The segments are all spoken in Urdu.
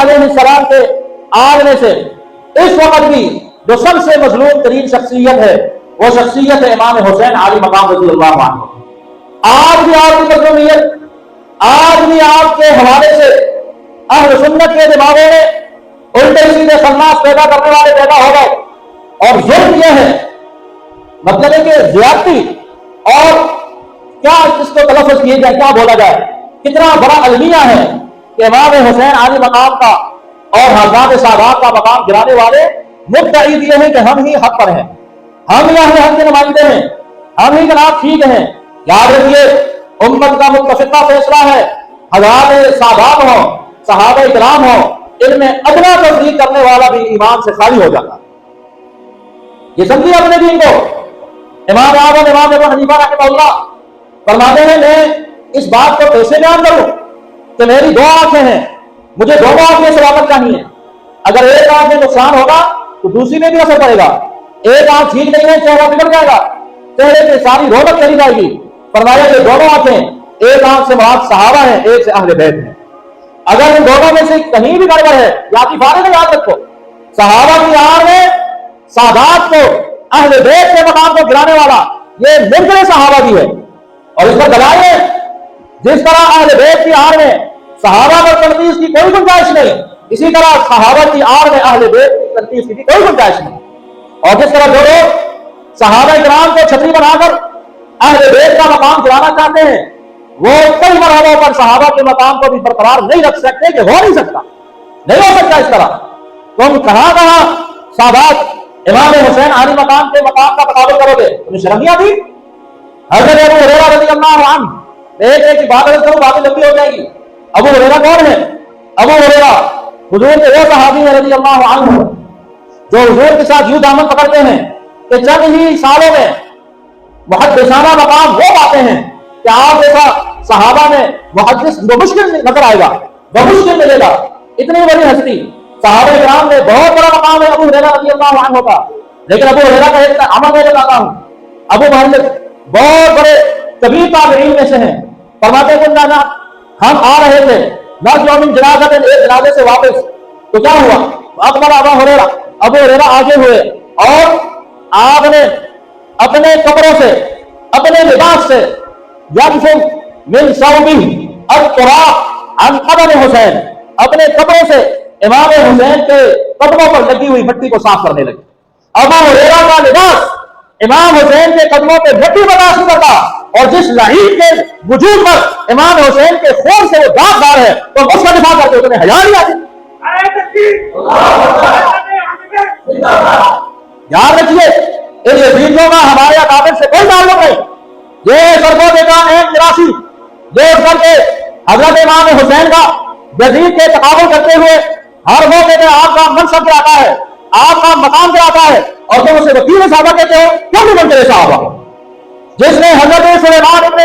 علیہ السلام کے آنے سے اس وقت بھی جو سب سے مظلوم ترین شخصیت ہے وہ شخصیت ہے امام حسین علی مقام رضی اللہ عنہ۔ آج بھی آپ کی مظلومیت، آج بھی آپ کے حوالے سے اہل سنت کے دماغوں میں الٹے سیدھے خناس پیدا کرنے والے پیدا ہو گئے، اور ظلم یہ ہے، مطلب ہے کہ زیادتی، اور کیا اس کو تلفظ کیے جائے، کیا بولا جائے، کتنا بڑا المیہ ہے کہ امام حسین علی مقام کا اور حضرات صحابہ کا مقام گرانے والے مدعی یہ ہیں کہ ہم ہی حق پر ہیں، ہم ہی اہل حق کے نمائندے ہیں، ہم ہی جناب ٹھیک ہیں۔ یاد رکھیے امت کا متفقہ فیصلہ ہے، حضرات صحابہ ہوں، صحابہ کرام ہوں، ان میں ادنا تصدیق کرنے والا بھی ایمان سے خالی ہو جاتا ہے۔ یہ سمجھیے اپنے دین کو۔ امام اعظم امام ابو حنیفہ رحمہ اللہ فرماتے ہیں میں اس بات کو کیسے بیان کروں کہ میری دو آنکھیں ہیں، مجھے دونوں آنکھیں سلامت چاہیے، اگر ایک آنکھ میں نقصان ہوگا تو دوسری میں بھی اثر پڑے گا، ایک آنکھ ٹھیک نہیں ہے چہرہ بگڑ جائے گا، چہرے پہ ساری رونق چلی جائے گی۔ فرمایا کہ دونوں آنکھیں، ایک آنکھ سے مراد صحابہ ہیں، ایک سے اہل بیت ہیں، اگر ان دونوں میں سے کہیں بھی گڑبڑ ہے، یا کی فارغ میں یاد رکھو صحابہ کی آڑ میں سادات کو، اہل بیت کے مقام کو گرانے والا یہ منکر صحابہ بھی ہے، اور اس پر دلائل ہے۔ جس طرح اہل بیت کی آڑ میں صحابہ پر تنقید کی کوئی گنجائش نہیں، اسی طرح صحابہ کی آڑ میں اہل بیت کی تنقید کی کوئی گنجائش نہیں۔ اور جس طرح جو لوگ صحابہ کرام کو چھتری بنا کر اہل بیت کا مقام گرانا چاہتے ہیں، وہ کئی مرحلوں پر صحابہ کے مقام کو بھی برقرار نہیں رکھ سکتے، کہ ہو نہیں سکتا، نہیں ہو سکتا اس طرح۔ تم کہاں سادات امام حسین علی مقام کے مقام کا مقابلہ کرو گے؟ تمہیں شرم نہیں آتی؟ حضرت ابو ہریرہ رضی اللہ عنہ، ایک بات اگر کروں باتیں لمبی ہو جائے گی۔ ابو ہریرہ کون ہے؟ ابو ہریرہ حضور کے وہ صحابی ہیں رضی اللہ عنہ جو حضور کے ساتھ یوں دامن پکڑتے ہیں کہ چند ہی سالوں میں محدثانہ مقام وہ پاتے ہیں کہ آپ جیسا صحابہ میں محدث بمشکل نظر آئے گا، بمشکل ملے گا۔ اتنی بڑی ہستی صحابہ کرام میں بہت بڑا مقام ہے ابو ہریرہ رضی اللہ عنہ کا۔ لیکن ابو ہریرہ کا ایک عمل میں بتاتا ہوں، ابو محمد بہت بڑے کبیر تابعین میں سے ہیں، فرماتے ہیں کہ ہم آ رہے تھے ناجومن جنازہ ایک جنازے سے واپس، تو کیا ہوا؟ اکبر ابو ہریرہ آگے ہوئے، اور آپ نے اپنے کپڑوں سے، اپنے لباس سے یقف من ثوبہ التراب عن قدم حسین، اپنے کپڑوں سے امام حسین کے قدموں پر لگی ہوئی مٹی کو صاف کرنے لگے۔ ابو ہریرہ کا لباس امام حسین کے قدموں پہ مٹی برداشت نہیں کرتا، اور جس لعین کے وجود پر امام حسین کے خون سے وہ داغدار ہے تو اس کا دفاع کرتے تمہیں حیا نہیں آتی؟ یاد رکھیے ان یزیدیوں کا ہمارے اکابر سے کوئی تعلق نہیں۔ یہ سرگو بیٹا ایک مراسی جو اس کر کے حضرت امام حسین کا یزید کے تقابل کرتے ہوئے ہر موقع میں آپ کا منصب پہ آتا ہے، آپ کا مقام پہ آتا ہے، اور تم اسے وکیل صحابہ کہتے ہو، کیوں نہیں بنتے صحابہ؟ جس نے حضرت سلیمان ابن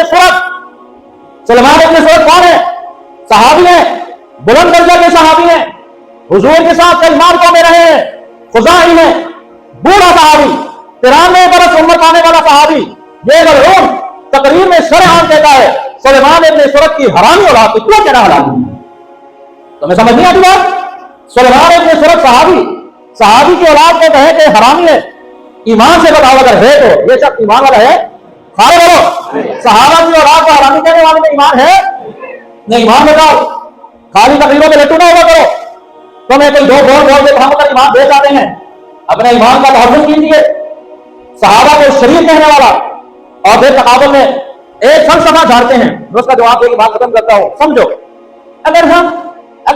سرد کون ہے؟ صحابی ہیں، بلند درجہ کے صحابی ہیں، حضور کے ساتھ کئی مارکوں میں رہے ہیں، خزاعی ہیں، بوڑھا صحابی، 93 برس عمر پانے والا صحابی، یہ مرحوم تقریر میں شرعاً کہتا ہے سلیمان ابن سرد کی حرامی اولاد کو کیوں کہنا حرامی؟ تمہیں سمجھ نہیں آتی بات؟ سلیمان ابن سرد صحابی کی اولاد کو کہے کہ حرامی ہے، ایمان سے بتاؤ اگر ہے تو یہ شخص ایمان والا ہے؟ خالی بولو، صحابہ کی اولاد کو حرامی کہنے والے میں ایمان ہے؟ نہیں، ایمان بتاؤ، خالی تقریروں میں لٹو نہ ہوا کرو۔ تمہیں کوئی دو بول کے ہم اگر ایمان دے جاتے ہیں، اپنے ایمان کا تحفظ کیجیے۔ صحابہ کو شریف کہنے والا اور پھر تقابل میں ایک فلسفہ جھاڑتے ہیں، میں اس کا جواب دے کے بات ختم کرتا ہوں۔ سمجھو، اگر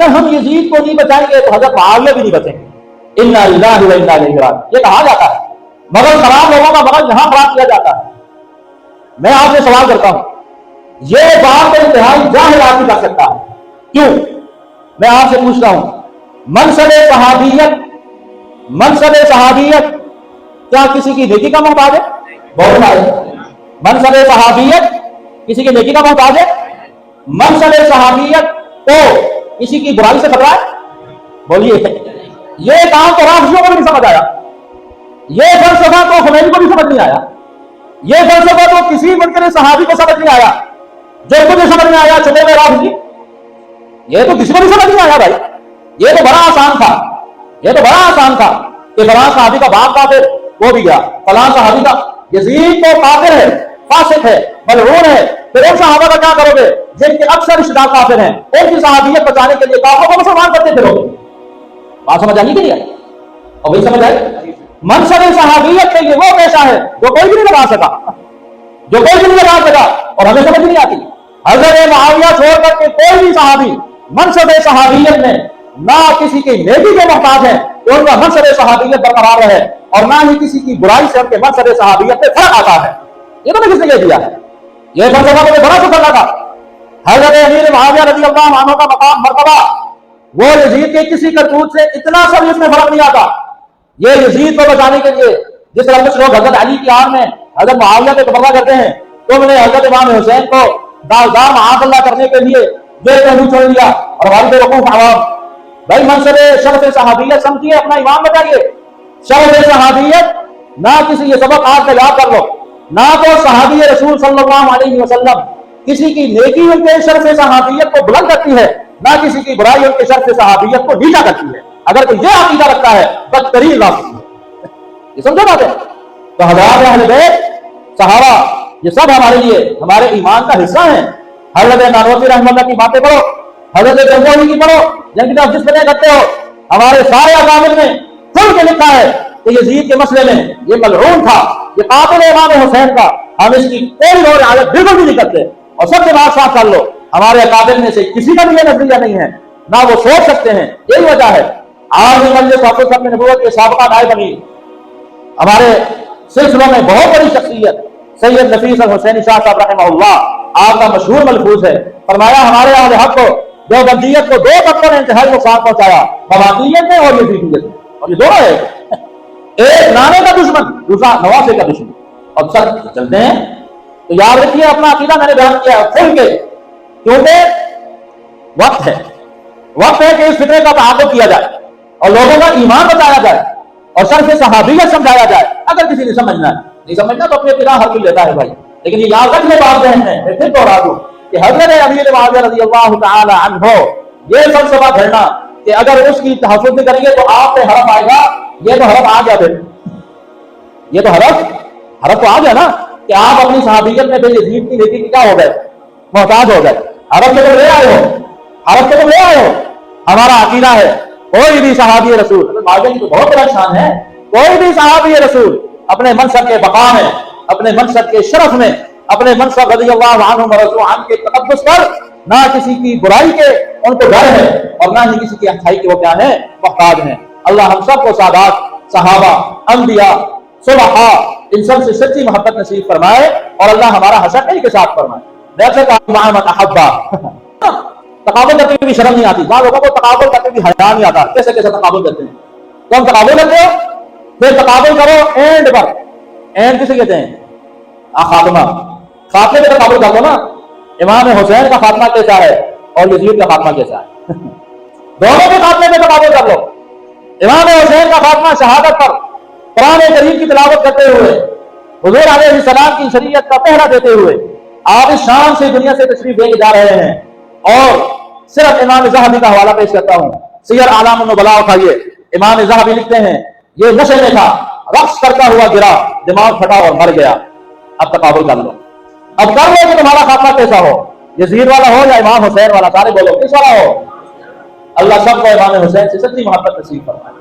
ہم یزید کو نہیں بچائیں گے تو حضرت معاویہ بھی نہیں بچیں گے۔ انا للہ و انا الیہ راجعون، یہ کہا جاتا ہے، مگر خراب لوگوں کا مگر یہاں خراب کیا جاتا ہے۔ میں آپ سے سوال کرتا ہوں، یہ بات تو انتہائی جاہل آدمی کر سکتا ہے، کیوں؟ میں آپ سے پوچھتا ہوں، منصب صحابیت کیا کسی کی نیکی کا محتاج ہے؟ بہت ہے۔ منصب صحابیت کسی کی نیکی کا محتاج ہے؟ منصب صحابیت تو کسی کی برائی سے خطرہ ہے؟ بولیے، یہ کام تو رافضیوں کو بھی نہیں سمجھ آیا، یہ فلسفہ تو خمینی کو بھی سمجھ نہیں آیا، یہ فلسفہ تو کسی منکر صحابی کو سمجھ نہیں آیا، جو تجھے سمجھ میں آیا چھپے میں رافضی، یہ تو کسی کو بھی سمجھ نہیں آیا بھائی۔ یہ تو بڑا آسان تھا، یہ تو بڑا آسان تھا کہ فلاں صحابی کا باپ کافر وہ بھی گیا، فلاں صحابی کا یزید تو کافر ہے، فاسق ہے، ملعون ہے، پھر ان صحابہ کا کیا کرو گے جن کے اکثر رشتہ دار کافر ہیں؟ ان کی صحابیت بچانے کے لیے کافروں کو مسلمان کرتے پھرو گے۔ بات سمجھ آئی کہ نہیں آئی؟ اور وہی سمجھ آئی، منصب صحابیت کے لیے وہ پیشہ ہے جو کوئی بھی نہیں لگا سکا، جو کوئی بھی نہیں لگا سکا، اور ہمیں سمجھ نہیں آتی۔ حضرت معاویہ چھوڑ کر کے کوئی بھی صحابی منصب صحابیت میں نہ کسی کی نیکی کے محتاج ہے کہ ان کا منصب صحابیت برقرار رہے، اور نہ ہی کسی کی برائی سے ان کے منصب صحابیت میں فرق آتا ہے۔ یہ تو میں کس نے دیا ہے؟ یہ فلسفہ مجھے بڑا سفر لگا۔ حضرت امیر معاویہ رضی اللہ عنہ کا مقام مرتبہ، وہ یزید کے کسی کرتوت سے اتنا سب اس میں فرق نہیں آتا۔ یہ یزید کو بچانے کے لیے جس طرح کچھ لوگ حضرت علی کی آڑ میں حضرت معاویہ کو تبرہ کرتے ہیں، تم نے حضرت امام حسین کو داغدار معاذ اللہ کرنے کے لیے بے پہلو چھوڑ دیا، اور ہماری بے وقوف عوام بھائی منصب شرف صحابیت سمجھیے، اپنا ایمان بچائیے۔ شرف صحابیت نہ کسی، یہ سبق آج کا یاد کر لو، نہ تو صحابی رسول صلی اللہ علیہ وسلم کسی کی نیکی ان کے شرف صحابیت کو بلند کرتی ہے، نہ کسی کی برائی ان کے شرف صحابیت کو نیچا کرتی ہے۔ اگر کوئی یہ عقیدہ رکھتا ہے بدترین نافرمان ہے۔ یہ سمجھو بات ہے؟ تو حضرات اہل بیت، صحابہ، یہ سب ہمارے لیے ہمارے ایمان کا حصہ ہیں۔ حضرت نانوتوی رحمہ اللہ کی باتیں پڑھو، حضرت گنگوہی کی پڑھو، جن کی طرف جس طرح کرتے ہو، ہمارے سارے اکابر میں کھل کے لکھا ہے کہ یزید کے مسئلے میں یہ ملعون تھا، یہ قاتل امام حسین کا، ہم اس کی کوئی اور حالت بالکل بھی نہیں کرتے۔ اور سب سے بات صاف کر لو، ہمارے اکابر میں سے کسی کا بھی یہ نظریہ نہیں ہے، نہ وہ سوچ سکتے ہیں۔ یہی وجہ ہے آج مجلس حافظ اپنے نبوت کے سابقہ نائب امیر، ہمارے سلسلوں میں بہت بڑی شخصیت سید نفیس الحسینی شاہ صاحب رحمہ اللہ، آپ کا مشہور ملفوظ ہے، فرمایا ہمارے اہل حق کو دیوبندیت کو دو طبقوں نے انتہائی نقصان پہنچایا، باباتیت نے اور یزیدیت نے، اور یہ دونوں ہے، ایک نانے کا دشمن، دوسرا نواسے کا دشمن۔ اور سر چلتے ہیں تو یاد رکھیے، اپنا عقیدہ میں نے بیان کیا ہے کھل کے، کیونکہ وقت ہے کہ اس فطرے کا تعاقب کیا جائے اور لوگوں کا ایمان بتایا جائے اور شرف صحابیت سمجھایا جائے۔ اگر کسی نے سمجھنا ہے، نہیں سمجھنا تو اپنے ابتدا ہر کوئی لیتا ہے بھائی، لیکن یہ یاد رکھنے بات ذہن ہے، میں پھر دوہرا دوں کہ حضرت امیر معاویہ رضی اللہ تعالی عنہ یہ فلسفہ گھڑنا کہ اگر اس کی تحفظ بھی کریں گے تو آپ پہ حرف آئے گا، یہ تو حرف آ گیا، پھر یہ تو حرف تو آ گیا نا کہ آپ اپنی صحابیت میں پھر یزید کی نیکی کی کیا ہو گئے، محتاج ہو گئے۔ حرف سے تم لے آئے ہو، حرف سے تم لے آئے ہو۔ ہمارا عقیدہ ہے کوئی بھی صحابی رسول، معاویہ کی تو بہت بڑا شان ہے، کوئی بھی صحابی رسول اپنے منصب کے بقا میں، اپنے منصب کے شرف میں، اپنے منصب رضی اللہ عنہ ورضوا عنہ کے تقدس پر نہ کسی کی برائی کے ان کو ڈر ہے اور نہ ہی کسی کی اچھائی کے وہ کیا ہے، محتاج ہیں۔ اللہ ہم سب کو سادات، صحابہ، انبیاء، صلحاء، ان سب سے سچی محبت نصیب فرمائے اور اللہ ہمارا حشر انہی کے ساتھ فرمائے۔ ویسے تقابل کرتے ہوئے بھی شرم نہیں آتی، بعض لوگوں کو تقابل کرتے ہوئے بھی حیا نہیں آتا، کیسے کیسے تقابل کرتے ہیں۔ تو ہم تقابل کرتے ہو، پھر تقابل کرو اینڈ پر، اینڈ کسے کہتے ہیں؟ خاتمہ، خاتمے پہ تقابل کر دو نا، امام حسین کا خاتمہ کیسا ہے اور یزید کا خاتمہ کیسا ہے، دونوں کے خاتمے پہ تقابل کر لو۔ امام حسین کا خاتمہ شہادت پر قرآن کریم کی تلاوت کرتے ہوئے، حضور علیہ السلام کی شریعت کا پہرا دیتے ہوئے آپ اس شان سے دنیا سے تشریف لے کے جا رہے ہیں۔ اور صرف امام ذہبی کا حوالہ پیش کرتا ہوں، سیر اعلام النبلاء اٹھائیے، امام ذہبی لکھتے ہیں یہ نشے میں تھا، رقص کرتا ہوا گرا، دماغ پھٹا اور مر گیا۔ اب تقابل کر لو، اب کر لو کہ تمہارا خاتمہ کیسا ہو، یزید والا ہو یا امام حسین والا، سارے بولو کس والا ہو۔ اللہ سب کو امام حسین سے سچی محبت نصیب فرمائے۔